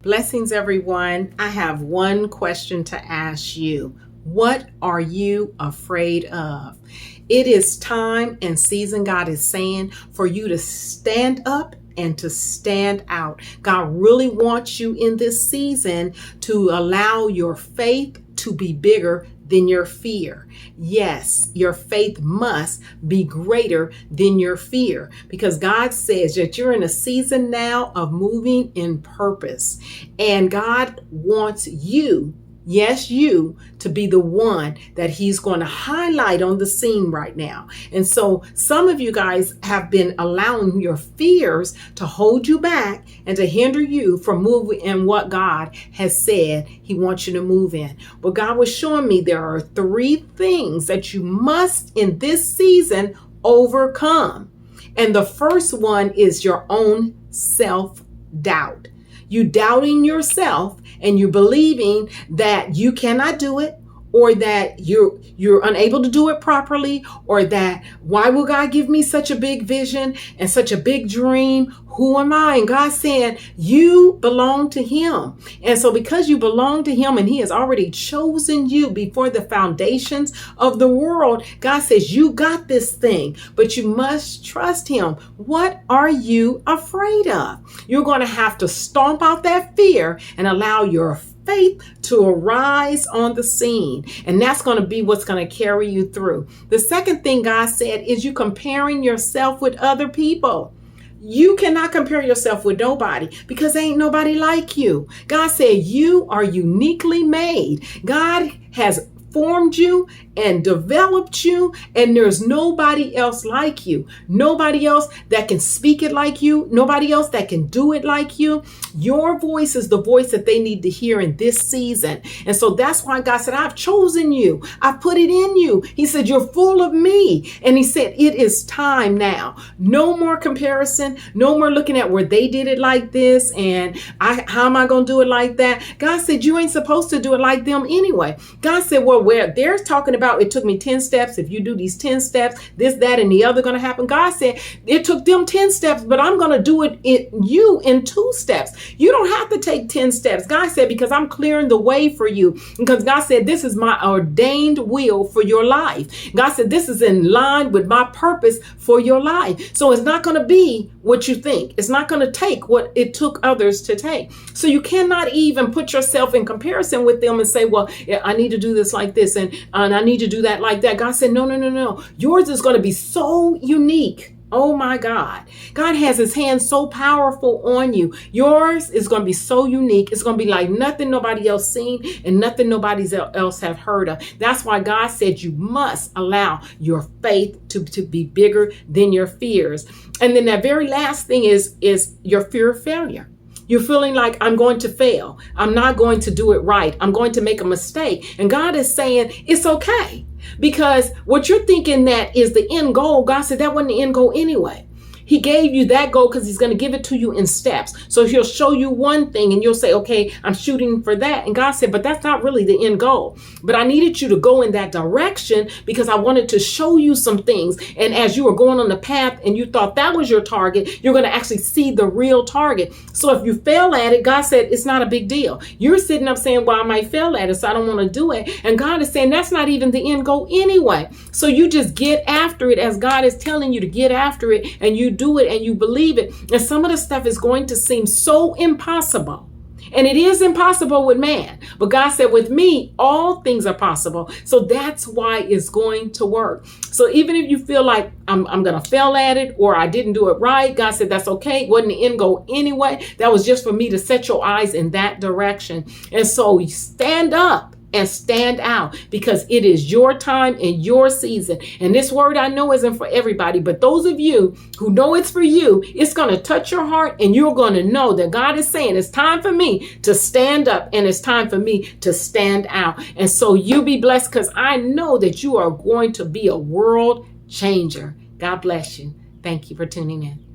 Blessings, everyone. I have one question to ask you. What are you afraid of? It is time and season, God is saying, for you to stand up and to stand out. God really wants you in this season to allow your faith to be bigger than your fear. Yes, your faith must be greater than your fear, because God says that you're in a season now of moving in purpose, and God wants you, yes, you, to be the one that he's going to highlight on the scene right now. And so some of you guys have been allowing your fears to hold you back and to hinder you from moving in what God has said he wants you to move in. But God was showing me there are 3 things that you must in this season overcome. And the first one is your own self-doubt. You doubting yourself and you believing that you cannot do it, or that you're unable to do it properly, or that why will God give me such a big vision and such a big dream? Who am I? And God said, you belong to him. And so because you belong to him and he has already chosen you before the foundations of the world, God says, you got this thing, but you must trust him. What are you afraid of? You're going to have to stomp out that fear and allow your faith to arise on the scene. And that's going to be what's going to carry you through. The second thing God said is you comparing yourself with other people. You cannot compare yourself with nobody, because ain't nobody like you. God said you are uniquely made. God has formed you and developed you, and there's nobody else like you. Nobody else that can speak it like you. Nobody else that can do it like you. Your voice is the voice that they need to hear in this season. And so that's why God said, I've chosen you. I've put it in you. He said, you're full of me. And he said, it is time now. No more comparison. No more looking at where they did it like this and how am I going to do it like that? God said, you ain't supposed to do it like them anyway. God said, well, where they're talking about it took me 10 steps. If you do these 10 steps, this, that, and the other going to happen. God said it took them 10 steps, but I'm going to do it in 2 steps. You don't have to take 10 steps. God said, because I'm clearing the way for you. Because God said, this is my ordained will for your life. God said, this is in line with my purpose for your life. So it's not going to be what you think. It's not going to take what it took others to take. So you cannot even put yourself in comparison with them and say, well, yeah, I need to do this like this and I need to do that like that. God said, no. Yours is going to be so unique. Oh my God. God has his hand so powerful on you. Yours is going to be so unique. It's going to be like nothing nobody else seen and nothing nobody else have heard of. That's why God said you must allow your faith to be bigger than your fears. And then that very last thing is your fear of failure. You're feeling like I'm going to fail. I'm not going to do it right. I'm going to make a mistake. And God is saying it's okay, because what you're thinking that is the end goal, God said that wasn't the end goal anyway. He gave you that goal because he's going to give it to you in steps. So he'll show you one thing and you'll say, okay, I'm shooting for that. And God said, but that's not really the end goal. But I needed you to go in that direction because I wanted to show you some things. And as you were going on the path and you thought that was your target, you're going to actually see the real target. So if you fail at it, God said, it's not a big deal. You're sitting up saying, well, I might fail at it, so I don't want to do it. And God is saying, that's not even the end goal anyway. So you just get after it as God is telling you to get after it, and you do it and you believe it. And some of the stuff is going to seem so impossible. And it is impossible with man. But God said, with me, all things are possible. So that's why it's going to work. So even if you feel like I'm going to fail at it, or I didn't do it right, God said, that's okay. It wasn't the end goal anyway. That was just for me to set your eyes in that direction. And so stand up and stand out, because it is your time and your season. And this word I know isn't for everybody, but those of you who know it's for you, it's going to touch your heart, and you're going to know that God is saying it's time for me to stand up and it's time for me to stand out. And so you be blessed, because I know that you are going to be a world changer. God bless you. Thank you for tuning in.